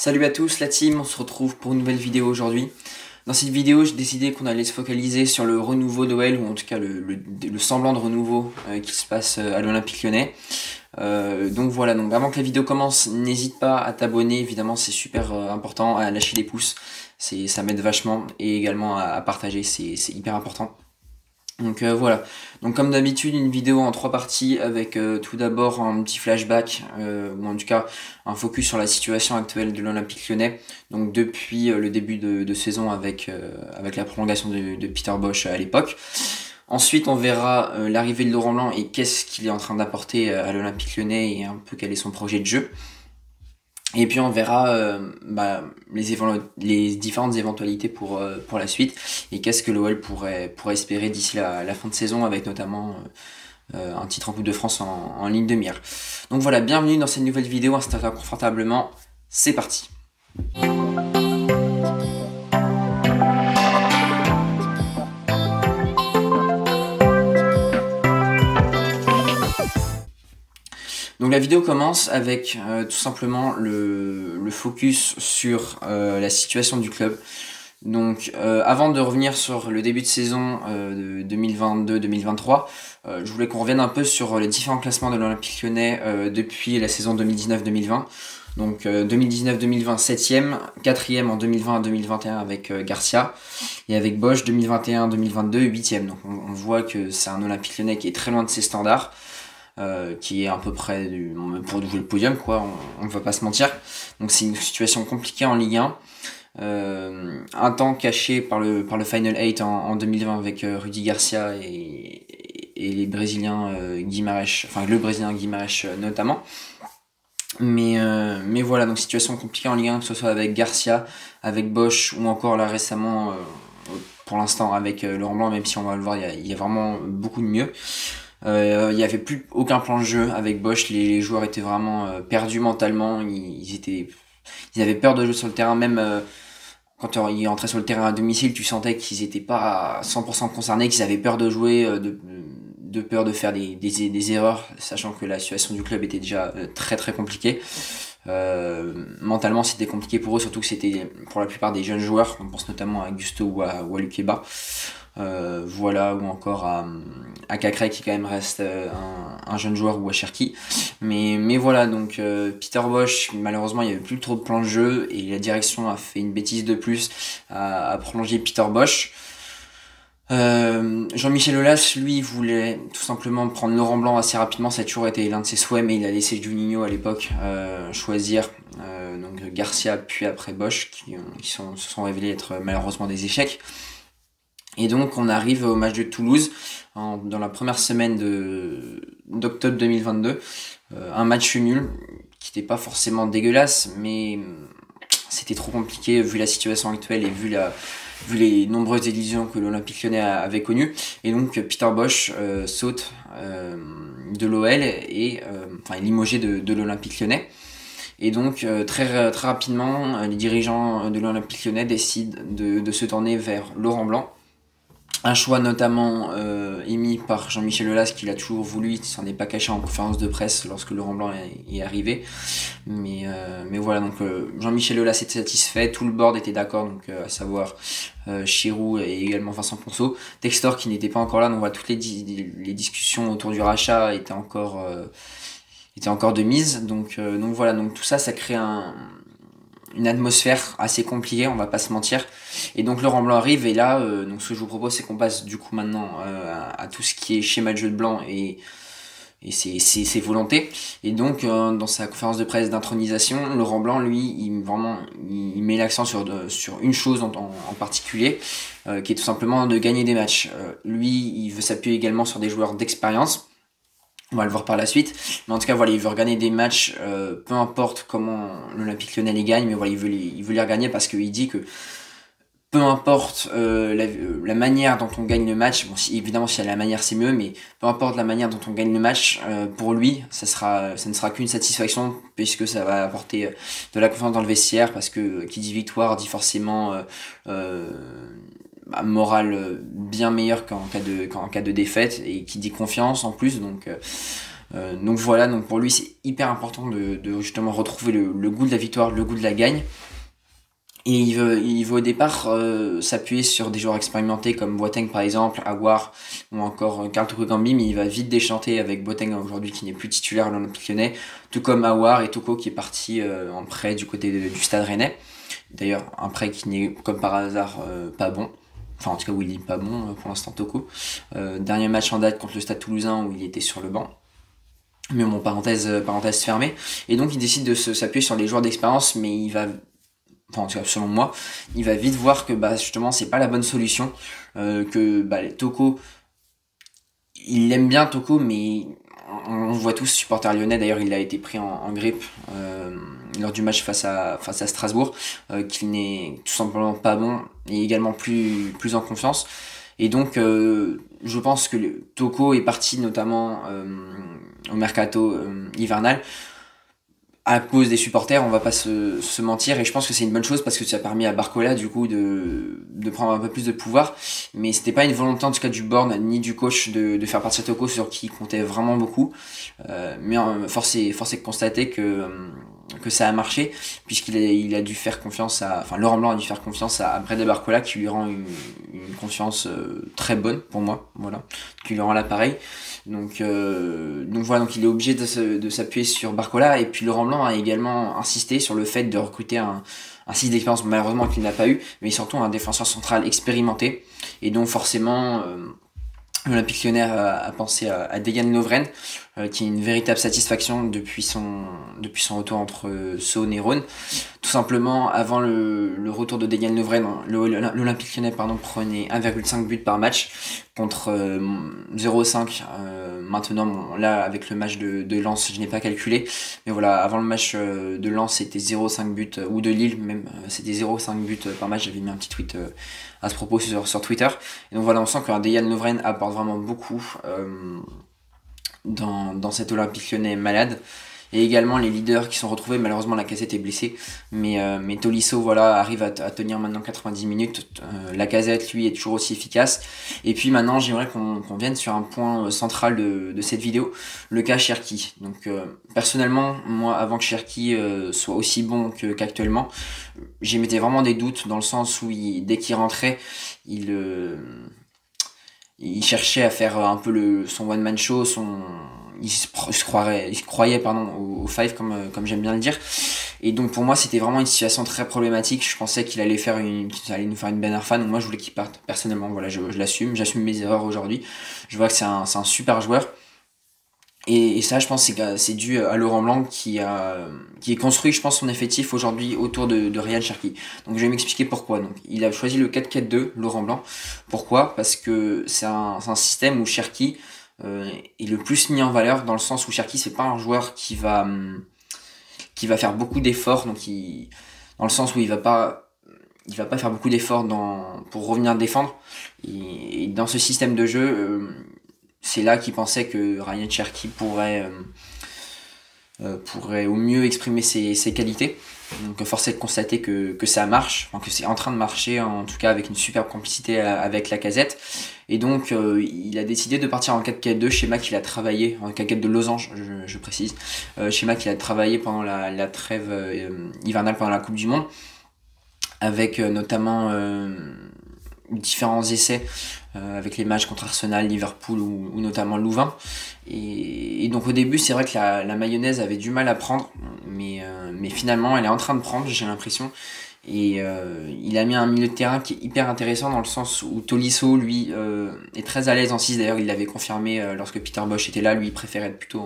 Salut à tous la team, on se retrouve pour une nouvelle vidéo aujourd'hui. Dans cette vidéo, j'ai décidé qu'on allait se focaliser sur le renouveau d'OL, ou en tout cas le semblant de renouveau qui se passe à l'Olympique Lyonnais. Donc voilà, donc avant que la vidéo commence, n'hésite pas à t'abonner, évidemment c'est super important, à lâcher des pouces, ça m'aide vachement, et également à partager, c'est hyper important. Donc voilà, donc comme d'habitude une vidéo en 3 parties avec tout d'abord un petit flashback, ou en tout cas un focus sur la situation actuelle de l'Olympique Lyonnais, donc depuis le début de saison avec la prolongation de Peter Bosz à l'époque. Ensuite on verra l'arrivée de Laurent Blanc et qu'est-ce qu'il est en train d'apporter à l'Olympique Lyonnais et un peu quel est son projet de jeu. Et puis on verra les différentes éventualités pour la suite et qu'est-ce que l'OL pourrait espérer d'ici la fin de saison avec notamment un titre en Coupe de France en ligne de mire. Donc voilà, bienvenue dans cette nouvelle vidéo, installe-toi confortablement, c'est parti. Donc la vidéo commence avec tout simplement le focus sur la situation du club. Donc avant de revenir sur le début de saison de 2022-2023, je voulais qu'on revienne un peu sur les différents classements de l'Olympique Lyonnais depuis la saison 2019-2020. Donc 2019-2020 7ème, 4ème en 2020-2021 avec Garcia, et avec Bosz 2021-2022 8ème. Donc on voit que c'est un Olympique Lyonnais qui est très loin de ses standards. Qui est à peu près pour jouer le podium, quoi, on ne va pas se mentir. Donc c'est une situation compliquée en Ligue 1. Un temps caché par le Final 8 en 2020 avec Rudy Garcia et les Brésiliens Guimarães, enfin le Brésilien Guimarães notamment. Mais voilà, donc situation compliquée en Ligue 1, que ce soit avec Garcia, avec Bosz ou encore là récemment, pour l'instant avec Laurent Blanc, même si on va le voir, il y a vraiment beaucoup de mieux. Il n'y avait plus aucun plan de jeu avec Bosz, les joueurs étaient vraiment perdus mentalement, ils avaient peur de jouer sur le terrain, même quand ils entraient sur le terrain à domicile, tu sentais qu'ils étaient pas à 100% concernés, qu'ils avaient peur de jouer, de peur de faire des erreurs, sachant que la situation du club était déjà très très compliquée. Mentalement c'était compliqué pour eux, surtout que c'était pour la plupart des jeunes joueurs, on pense notamment à Gusto ou à Lukeba. Voilà, ou encore à Cacré qui quand même reste un jeune joueur, ou à Cherki. Mais voilà, donc Peter Bosz, malheureusement il n'y avait plus trop de plans de jeu et la direction a fait une bêtise de plus à prolonger Peter Bosz. Jean-Michel Aulas, lui, voulait tout simplement prendre Laurent Blanc assez rapidement, ça a toujours été l'un de ses souhaits, mais il a laissé Juninho à l'époque choisir donc Garcia puis après Bosz, qui se sont révélés être malheureusement des échecs. Et donc on arrive au match de Toulouse dans la première semaine d'octobre 2022, un match nul qui n'était pas forcément dégueulasse, mais c'était trop compliqué vu la situation actuelle et vu les nombreuses illusions que l'Olympique Lyonnais avait connues. Et donc Peter Bosz saute de l'OL et est limogé de l'Olympique Lyonnais. Et donc très rapidement, les dirigeants de l'Olympique Lyonnais décident de se tourner vers Laurent Blanc. Un choix notamment émis par Jean-Michel Aulas, qui l'a toujours voulu, il s'en est pas caché en conférence de presse lorsque Laurent Blanc est arrivé. Mais voilà, donc Jean-Michel Aulas était satisfait, tout le board était d'accord, donc à savoir Chirou et également Vincent Ponceau. Textor qui n'était pas encore là, donc voilà, toutes les discussions autour du rachat étaient encore de mise. Donc voilà, donc tout ça crée une atmosphère assez compliquée, on va pas se mentir. Et donc Laurent Blanc arrive, et là donc ce que je vous propose, c'est qu'on passe du coup maintenant à tout ce qui est schéma de jeu de Blanc et ses volontés. Et donc dans sa conférence de presse d'intronisation, Laurent Blanc, lui, il met l'accent sur une chose en particulier, qui est tout simplement de gagner des matchs. Lui, il veut s'appuyer également sur des joueurs d'expérience. On va le voir par la suite, mais en tout cas voilà, il veut regagner des matchs, peu importe comment l'Olympique Lyonnais les gagne, mais voilà, il veut les regagner parce qu'il dit que peu importe la manière dont on gagne le match, bon, évidemment si la manière c'est mieux, mais peu importe la manière dont on gagne le match, pour lui ça ne sera qu'une satisfaction, puisque ça va apporter de la confiance dans le vestiaire, parce que qui dit victoire dit forcément morale bien meilleure qu'en cas de défaite, et qui dit confiance en plus. Donc Donc voilà, donc pour lui c'est hyper important de justement retrouver le goût de la victoire, le goût de la gagne. Et il veut au départ s'appuyer sur des joueurs expérimentés comme Boateng par exemple, Aouar ou encore Karl Toko Ekambi, mais il va vite déchanter avec Boateng aujourd'hui qui n'est plus titulaire à l'Olympique Lyonnais, tout comme Aouar et Toko qui est parti en prêt du côté du Stade Rennais. D'ailleurs un prêt qui n'est comme par hasard pas bon. Enfin en tout cas où il est pas bon pour l'instant Toko. Dernier match en date contre le Stade Toulousain où il était sur le banc. Mais bon, parenthèse fermée. Et donc il décide de s'appuyer sur les joueurs d'expérience, mais il va, enfin en tout cas selon moi, il va vite voir que bah justement c'est pas la bonne solution, que bah Toko, il aime bien Toko, mais on voit tous supporter lyonnais, d'ailleurs il a été pris en grippe lors du match face à Strasbourg, qu'il n'est tout simplement pas bon et également plus en confiance. Et donc je pense que Toko est parti notamment au mercato hivernal à cause des supporters, on va pas se mentir, et je pense que c'est une bonne chose parce que ça a permis à Barcola du coup de prendre un peu plus de pouvoir, mais c'était pas une volonté en tout cas du board ni du coach de faire partir Toko sur qui il comptait vraiment beaucoup, mais force est de constater que ça a marché il a dû faire confiance enfin Laurent Blanc a dû faire confiance à Brede Barcola qui lui rend une confiance très bonne pour moi, voilà, qui lui rend l'appareil. Donc voilà, donc il est obligé de s'appuyer sur Barcola, et puis Laurent Blanc a également insisté sur le fait de recruter un 6 d'expérience, malheureusement qu'il n'a pas eu, mais surtout un défenseur central expérimenté, et donc forcément l'Olympique Lyonnais a pensé à Dejan Lovren, qui est une véritable satisfaction depuis son retour entre Saône et Rhône. Tout simplement, avant le retour de Dejan Lovren, l'Olympique Lyonnais prenait 1,5 but par match contre 0,5. Maintenant, bon, là avec le match de Lens, je n'ai pas calculé, mais voilà, avant le match de Lens c'était 0,5 but, ou de Lille même, c'était 0,5 but par match. J'avais mis un petit tweet à ce propos sur Twitter. Et donc voilà, on sent qu'un Dejan Lovren apporte vraiment beaucoup dans cet Olympique Lyonnais malade. Et également les leaders qui sont retrouvés, malheureusement Lacazette est blessé, mais Tolisso voilà, arrive à tenir maintenant 90 minutes, Lacazette lui est toujours aussi efficace. Et puis maintenant j'aimerais qu'on vienne sur un point central de cette vidéo, le cas Cherki. Donc personnellement, moi avant que Cherki soit aussi bon qu'actuellement, j'émettais vraiment des doutes dans le sens où dès qu'il rentrait, il cherchait à faire un peu son one man show, il se croyait au five comme j'aime bien le dire. Et donc pour moi c'était vraiment une situation très problématique. Je pensais qu'il allait nous faire une Ben Arfa, donc moi je voulais qu'il parte. Personnellement, voilà, j'assume mes erreurs aujourd'hui. Je vois que c'est un super joueur. Et ça, je pense que c'est dû à Laurent Blanc qui est construit, je pense, son effectif aujourd'hui autour de Ryan Cherki. Donc je vais m'expliquer pourquoi. Donc il a choisi le 4-4-2, Laurent Blanc. Pourquoi ? Parce que c'est un système où Cherki est le plus mis en valeur, dans le sens où Cherki c'est pas un joueur qui va faire beaucoup d'efforts, donc dans le sens où il va pas faire beaucoup d'efforts pour revenir défendre. Et dans ce système de jeu, c'est là qu'il pensait que Ryan Cherki pourrait au mieux exprimer ses qualités. Donc force est de constater que ça marche, enfin, que c'est en train de marcher, en tout cas avec une superbe complicité avec Lacazette. Et donc il a décidé de partir en 4-4-2, schéma qu'il a travaillé, en 4-4 de losange je précise, schéma qu'il a travaillé pendant la trêve hivernale, pendant la Coupe du Monde, avec notamment différents essais avec les matchs contre Arsenal, Liverpool ou notamment Louvain. Et donc au début c'est vrai que la mayonnaise avait du mal à prendre, mais finalement elle est en train de prendre, j'ai l'impression. Et il a mis un milieu de terrain qui est hyper intéressant, dans le sens où Tolisso lui est très à l'aise en 6. D'ailleurs il l'avait confirmé lorsque Peter Bosz était là, lui il préférait être plutôt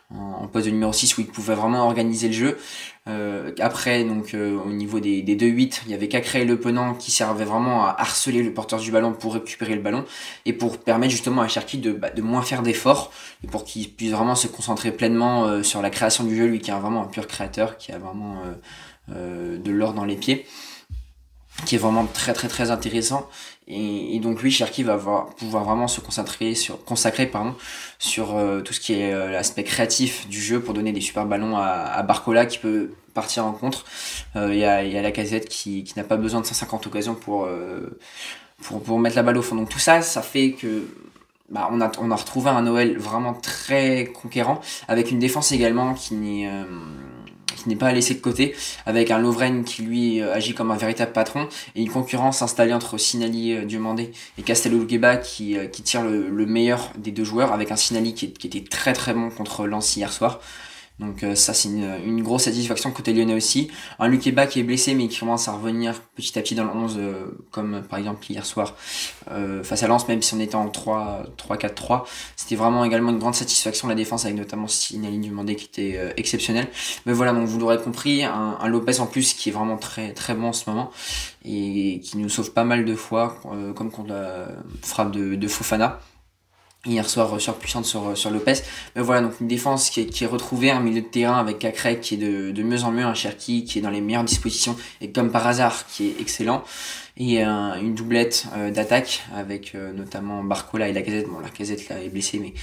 en poste de numéro 6 où il pouvait vraiment organiser le jeu. Après donc au niveau des 2-8, il y avait Cacré et Le Penant qui servaient vraiment à harceler le porteur du ballon pour récupérer le ballon et pour permettre justement à Cherki de moins faire d'efforts, et pour qu'il puisse vraiment se concentrer pleinement sur la création du jeu, lui qui est vraiment un pur créateur, qui a vraiment de l'or dans les pieds, qui est vraiment très très très intéressant. Et donc lui, Cherki va pouvoir vraiment se consacrer sur tout ce qui est l'aspect créatif du jeu, pour donner des super ballons à Barcola qui peut partir en contre. Il y a Lacazette qui n'a pas besoin de 150 occasions pour mettre la balle au fond. Donc tout ça fait que on a retrouvé un OL vraiment très conquérant, avec une défense également qui n'est pas laissée de côté, avec un Lovren qui lui agit comme un véritable patron, et une concurrence installée entre Sinali Diomandé et Castello Luqueba qui tire le meilleur des deux joueurs, avec un Sinali qui était très très bon contre Lens hier soir. Donc ça c'est une grosse satisfaction côté lyonnais aussi. Un Luqueba qui est blessé mais qui commence à revenir petit à petit dans le 11, comme par exemple hier soir face à Lens, même si on était en 3-4-3. C'était vraiment également une grande satisfaction de la défense, avec notamment Sinali Diomandé qui était exceptionnel. Mais voilà, donc vous l'aurez compris, un Lopez en plus qui est vraiment très très bon en ce moment et qui nous sauve pas mal de fois, comme contre la frappe de Fofana hier soir, surpuissante sur Lopez. Mais voilà, donc une défense qui est retrouvée, un milieu de terrain avec Cacré qui est de mieux en mieux, un Cherki qui est dans les meilleures dispositions et comme par hasard qui est excellent, et une doublette d'attaque avec notamment Barcola et Lacazette. Bon, Lacazette là est blessé, mais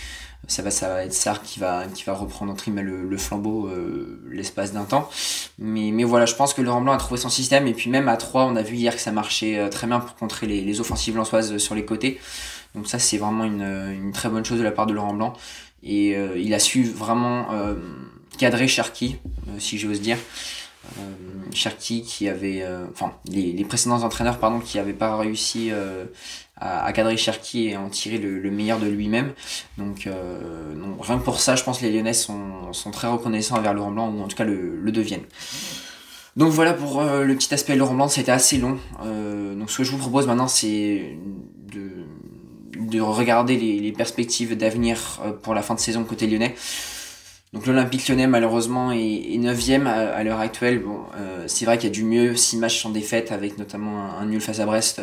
ça va être Sarr qui va reprendre entre guillemets le flambeau l'espace d'un temps. Mais voilà, je pense que Laurent Blanc a trouvé son système, et puis même à 3 on a vu hier que ça marchait très bien pour contrer les offensives lensoises sur les côtés. Donc ça c'est vraiment une très bonne chose de la part de Laurent Blanc, et il a su vraiment cadrer Cherki, si j'ose dire. Cherki qui avait les précédents entraîneurs qui avaient pas réussi à cadrer Cherki et à en tirer le meilleur de lui-même. Donc rien que pour ça, je pense que les Lyonnais sont très reconnaissants envers Laurent Blanc, ou en tout cas le deviennent. Donc voilà pour le petit aspect Laurent Blanc, c'était assez long. Donc ce que je vous propose maintenant, c'est de regarder les perspectives d'avenir pour la fin de saison côté lyonnais. Donc l'Olympique Lyonnais malheureusement est 9ème à l'heure actuelle. Bon, c'est vrai qu'il y a du mieux, 6 matchs sans défaite, avec notamment un nul face à Brest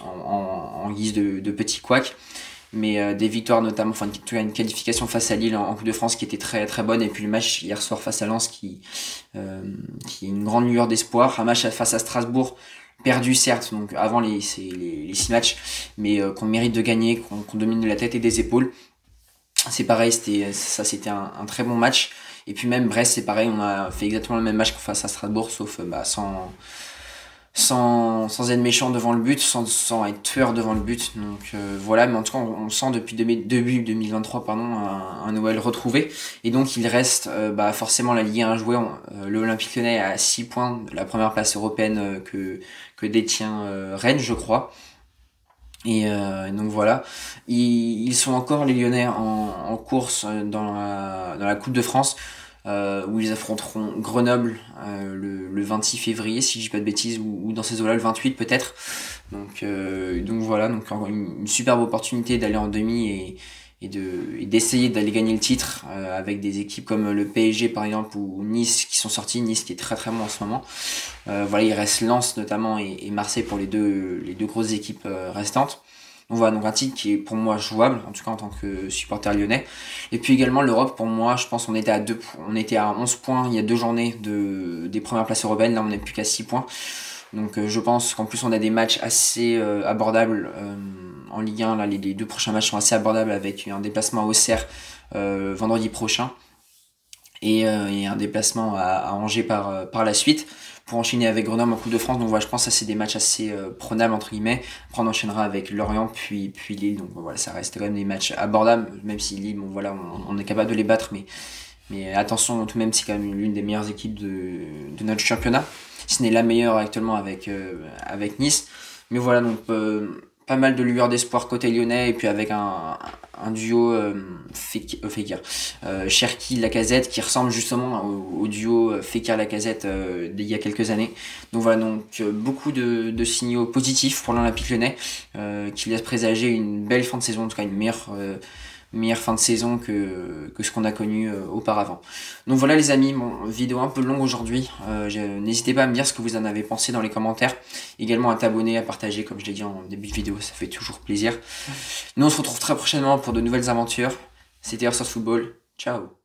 en guise de petit couac. Mais des victoires notamment, une qualification face à Lille en Coupe de France qui était très très bonne, et puis le match hier soir face à Lens qui est une grande lueur d'espoir. Un match face à Strasbourg perdu certes, donc avant les 6 matchs, mais qu'on mérite de gagner, qu'on domine de la tête et des épaules. C'est pareil, c'était un très bon match. Et puis même Brest, c'est pareil, on a fait exactement le même match face à Strasbourg, sauf sans être méchant devant le but, sans être tueur devant le but. Donc voilà, mais en tout cas on sent depuis début 2023 un OL retrouvé, et donc il reste forcément la Ligue 1 à jouer. L'Olympique Lyonnais a 6 points de la première place européenne que détient Rennes, je crois. Et donc voilà, ils sont encore les Lyonnais en course dans la Coupe de France, où ils affronteront Grenoble le 26 février, si je dis pas de bêtises, ou dans ces eaux-là le 28 peut-être. Donc voilà, donc une superbe opportunité d'aller en demi et d'essayer d'aller gagner le titre avec des équipes comme le PSG par exemple, ou Nice qui sont sortis, Nice qui est très très bon en ce moment. Voilà, il reste Lens notamment et Marseille pour les deux grosses équipes restantes. Donc voilà, donc un titre qui est pour moi jouable, en tout cas en tant que supporter lyonnais. Et puis également l'Europe, pour moi, je pense qu'on était à 11 points il y a 2 journées des premières places européennes, là on n'est plus qu'à 6 points. Donc je pense qu'en plus on a des matchs assez abordables en Ligue 1, là les 2 prochains matchs sont assez abordables, avec un déplacement à Auxerre vendredi prochain, et un déplacement à Angers par la suite, pour enchaîner avec Grenoble en Coupe de France. Donc voilà, je pense que ça c'est des matchs assez prenables entre guillemets. Après on enchaînera avec Lorient puis Lille, donc voilà, ça reste quand même des matchs abordables, même si Lille, bon voilà, on est capable de les battre, mais attention tout de même, c'est quand même l'une des meilleures équipes de notre championnat, si ce n'est la meilleure actuellement avec Nice. Mais voilà, donc pas mal de lueurs d'espoir côté lyonnais, et puis avec un duo Fekir, Cherki Lacazette, qui ressemble justement au duo Fekir Lacazette d'il y a quelques années. Donc voilà, donc beaucoup de signaux positifs pour l'Olympique Lyonnais, qui laisse présager une belle fin de saison, en tout cas une meilleure fin de saison que ce qu'on a connu auparavant. Donc voilà les amis, vidéo un peu longue aujourd'hui. N'hésitez pas à me dire ce que vous en avez pensé dans les commentaires. Également à t'abonner, à partager, comme je l'ai dit en début de vidéo, ça fait toujours plaisir. Nous on se retrouve très prochainement pour de nouvelles aventures. C'était Airsoft Football, ciao.